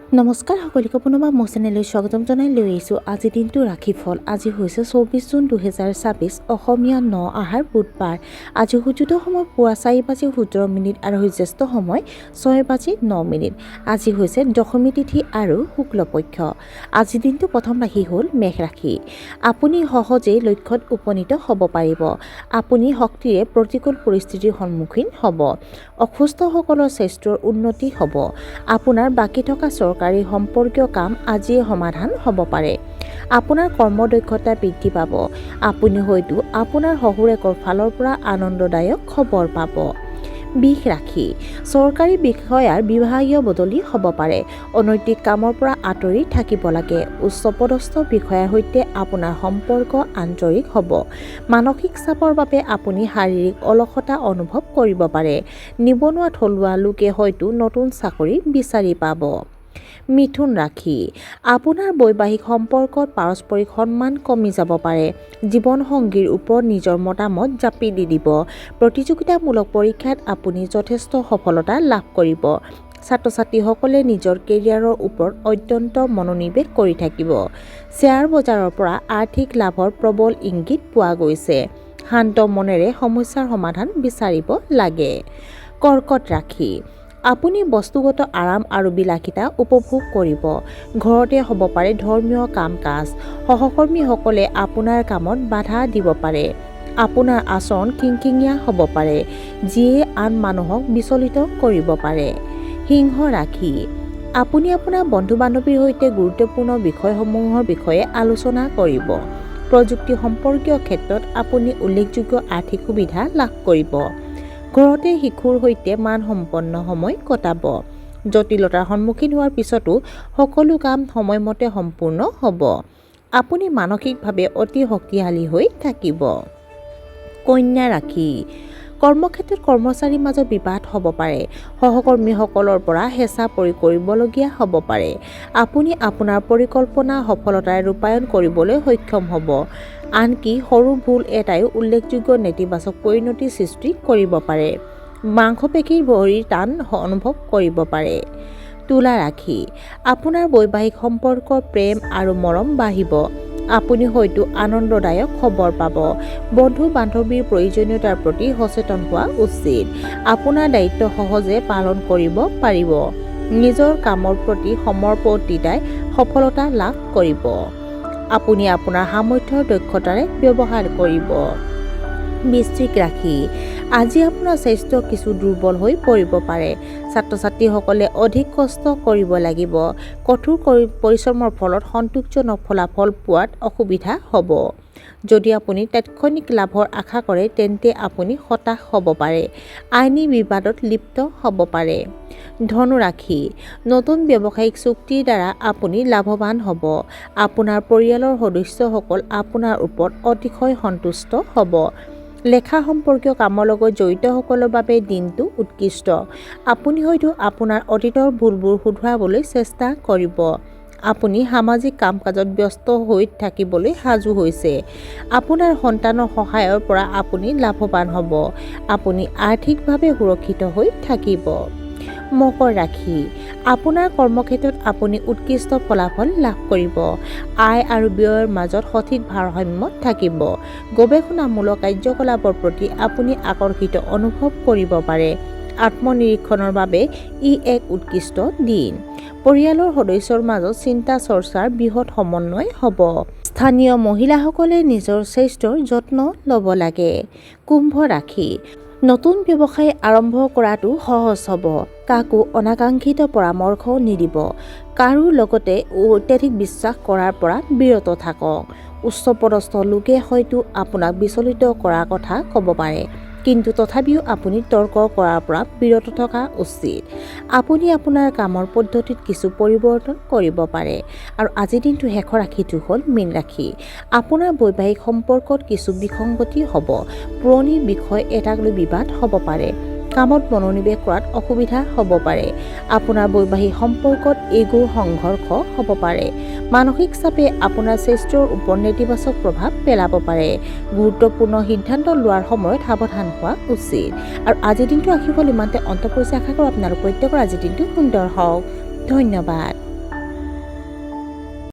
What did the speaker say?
নমস্কাৰ সকলোকে পুনৰবাৰ মোৰ চেনেললৈ স্বাগতম জনাই লৈ আহিছোঁ আজি দিনটো ৰাশিফল। আজি হৈছে 24 জুন 2026 অসমীয়া 9 আহাৰ বুধবাৰ। আজি সূৰ্যোদয় সময় পুৱা 4:17 আৰু সূৰ্যাস্ত সময় 6:09। আজি হৈছে দশমী তিথি আৰু শুক্লপক্ষ। আজি দিনটো প্ৰথম ৰাশি হ'ল মেষ ৰাশি। আপুনি সহজেই লক্ষ্যত উপনীত হ'ব পাৰিব। আপুনি শক্তিৰে প্ৰতিকূল পৰিস্থিতিৰ সন্মুখীন হ'ব। অসুস্থসকলৰ স্বাস্থ্যৰ উন্নতি হ'ব। আপোনাৰ বাকী থকা চৰকাৰী সম্পৰ্কীয় কাম আজিয়ে সমাধান হ'ব পাৰে। আপোনাৰ কৰ্মদক্ষতা বৃদ্ধি পাব। আপুনি হয়তো আপোনাৰ শহুৰেকৰ ফালৰ পৰা আনন্দদায়ক খবৰ পাব। বৃষ ৰাশি। চৰকাৰী বিষয়াৰ বিভাগীয় বদলি হ'ব পাৰে। অনৈতিক কামৰ পৰা আঁতৰি থাকিব লাগে। উচ্চপদস্থ বিষয়াৰ সৈতে আপোনাৰ সম্পৰ্ক আন্তৰিক হ'ব। মানসিক চাপৰ বাবে আপুনি শাৰীৰিক অলসতা অনুভৱ কৰিব পাৰে। নিবনুৱা থলুৱা লোকে হয়তো নতুন চাকৰি বিচাৰি পাব। মিথুন ৰাশি। আপোনাৰ বৈবাহিক সম্পৰ্কত পাৰস্পৰিক সন্মান কমি যাব পাৰে। জীৱনসংগীৰ ওপৰত নিজৰ মতামত জাপি দি দিব। প্ৰতিযোগিতামূলক পৰীক্ষাত আপুনি যথেষ্ট সফলতা লাভ কৰিব। ছাত্ৰ-ছাত্ৰীসকলে নিজৰ কেৰিয়াৰৰ ওপৰত অত্যন্ত মনোনিৱেশ কৰি থাকিব। শ্বেয়াৰ বজাৰৰ পৰা আৰ্থিক লাভৰ প্ৰবল ইংগিত পোৱা গৈছে। শান্ত মনেৰে সমস্যাৰ সমাধান বিচাৰিব লাগে। কৰ্কট ৰাশি। আপুনি বস্তুগত আৰাম আৰু বিলাসিতা উপভোগ কৰিব। ঘৰতে হ'ব পাৰে ধৰ্মীয় কাম-কাজ। সহকৰ্মীসকলে আপোনাৰ কামত বাধা দিব পাৰে। আপোনাৰ আচৰণ খিংখিঙীয়া হ'ব পাৰে, যিয়ে আন মানুহক বিচলিত কৰিব পাৰে। সিংহ ৰাশি। আপুনি আপোনাৰ বন্ধু-বান্ধৱীৰ সৈতে গুৰুত্বপূৰ্ণ বিষয়সমূহৰ বিষয়ে আলোচনা কৰিব। প্ৰযুক্তি সম্পৰ্কীয় ক্ষেত্ৰত আপুনি উল্লেখযোগ্য আৰ্থিক সুবিধা লাভ কৰিব। ঘৰতে শিশুৰ সৈতে মানসম্পন্ন সময় কটাব। জটিলতাৰ সন্মুখীন হোৱাৰ পিছতো সকলো কাম সময়মতে সম্পূৰ্ণ হ'ব। আপুনি মানসিকভাৱে অতি শক্তিশালী হৈ থাকিব। কন্যা ৰাশি। কৰ্মক্ষেত্ৰত কৰ্মচাৰীৰ মাজত বিবাদ হ'ব পাৰে। সহকৰ্মীসকলৰ পৰা হেঁচা প্ৰয়োগ কৰিবলগীয়া হ'ব পাৰে। আপুনি আপোনাৰ পৰিকল্পনা সফলতাৰে ৰূপায়ণ কৰিবলৈ সক্ষম হ'ব। আনকি সৰু ভুল এটাইও উল্লেখযোগ্য নেতিবাচক পৰিণতিৰ সৃষ্টি কৰিব পাৰে। মাংসপেশীৰ ভৰিৰ টান অনুভৱ কৰিব পাৰে। তুলা ৰাশি। আপোনাৰ বৈবাহিক সম্পৰ্কৰ প্ৰেম আৰু মৰম বাঢ়িব। আপুনি হয়তো আনন্দদায়ক খবৰ পাব। বন্ধু-বান্ধৱীৰ প্ৰয়োজনীয়তাৰ প্ৰতি সচেতন হোৱা উচিত। আপোনাৰ দায়িত্ব সহজে পালন কৰিব পাৰিব। নিজৰ কামৰ প্ৰতি সমৰ্পিততাই সফলতা লাভ কৰিব। আপুনি আপোনাৰ সামৰ্থ্যৰ দক্ষতাৰে ব্যৱহাৰ কৰিব। বৃশ্চিক ৰাশি। আজি আপোনাৰ স্বাস্থ্য কিছু দুৰ্বল হৈ পৰিব পাৰে। ছাত্ৰ-ছাত্ৰীসকলে অধিক কষ্ট কৰিব লাগিব। কঠোৰ পৰিশ্ৰমৰ ফলত সন্তোষজনক ফলাফল পোৱাত অসুবিধা হ'ব। যদি আপুনি তাৎক্ষণিক লাভৰ আশা কৰে তেন্তে আপুনি হতাশ হ'ব পাৰে। আইনী বিবাদত লিপ্ত হ'ব পাৰে। ধনু ৰাশি। নতুন ব্যৱসায়িক চুক্তিৰ দ্বাৰা আপুনি লাভৱান হ'ব। আপোনাৰ পৰিয়ালৰ সদস্যসকল আপোনাৰ ওপৰত অতিশয় সন্তুষ্ট হ'ব। লেখা সম্পৰ্কীয় কামৰ লগত জড়িতসকলৰ বাবে দিনটো উৎকৃষ্ট। আপুনি হয়তো আপোনাৰ অতীতৰ ভুলবোৰ শুধৰাবলৈ চেষ্টা কৰিব। আপুনি সামাজিক কাম-কাজত ব্যস্ত হৈ থাকিবলৈ সাজু হৈছে। আপোনাৰ সন্তানৰ সহায়ৰ পৰা আপুনি লাভৱান হ'ব। আপুনি আৰ্থিকভাৱে সুৰক্ষিত হৈ থাকিব। মকৰ ৰাশি। আপোনাৰ কৰ্মক্ষেত্ৰত আপুনি উৎকৃষ্ট ফলাফল লাভ কৰিব। আয় আৰু ব্যয়ৰ মাজত সঠিক ভাৰসাম্য থাকিব। গৱেষণামূলক কাৰ্যকলাপৰ প্ৰতি আপুনি আকৰ্ষিত অনুভৱ কৰিব পাৰে। আত্মনিৰীক্ষণৰ বাবে ই এক উৎকৃষ্ট দিন। পৰিয়ালৰ সদস্যৰ মাজত চিন্তা চৰ্চাৰ বৃহৎ সমন্বয় হ'ব। স্থানীয় মহিলাসকলে নিজৰ স্বাস্থ্যৰ যত্ন ল'ব লাগে। কুম্ভ ৰাশি। নতুন ব্যৱসায় আৰম্ভ কৰাটো সহজ হ'ব। কাকো অনাকাংক্ষিত পৰামৰ্শ নিদিব। কাৰো লগতে অত্যাধিক বিশ্বাস কৰাৰ পৰা বিৰত থাকক। উচ্চপদস্থ লোকে হয়তো আপোনাক বিচলিত কৰাৰ কথা ক'ব পাৰে, কিন্তু তথাপিও আপুনি তৰ্ক কৰাৰ পৰা বিৰত থকা উচিত। আপুনি আপোনাৰ কামৰ পদ্ধতিত কিছু পৰিৱৰ্তন কৰিব পাৰে। আৰু আজিৰ দিনটো শেষৰ ৰাশিটো হ'ল মীন ৰাশি। আপোনাৰ বৈবাহিক সম্পৰ্কত কিছু বিসংগতি হ'ব। পুৰণি বিষয় এটাক লৈ বিবাদ হ'ব পাৰে। কামত মনোনিৱেশ কৰাত অসুবিধা হ'ব পাৰে। আপোনাৰ বৈবাহিক সম্পৰ্কত ইগোৰ সংঘৰ্ষ হ'ব পাৰে। মানসিক চাপে আপোনাৰ স্বাস্থ্যৰ ওপৰত নেতিবাচক প্ৰভাৱ পেলাব পাৰে। গুৰুত্বপূৰ্ণ সিদ্ধান্ত লোৱাৰ সময়ত সাৱধান হোৱা উচিত। আৰু আজিৰ দিনটো ৰাশিফল ইমানতে অন্ত পৰিছে। আশা কৰোঁ আপোনালোক প্ৰত্যেকৰ আজিৰ দিনটো সুন্দৰ হওক। ধন্যবাদ।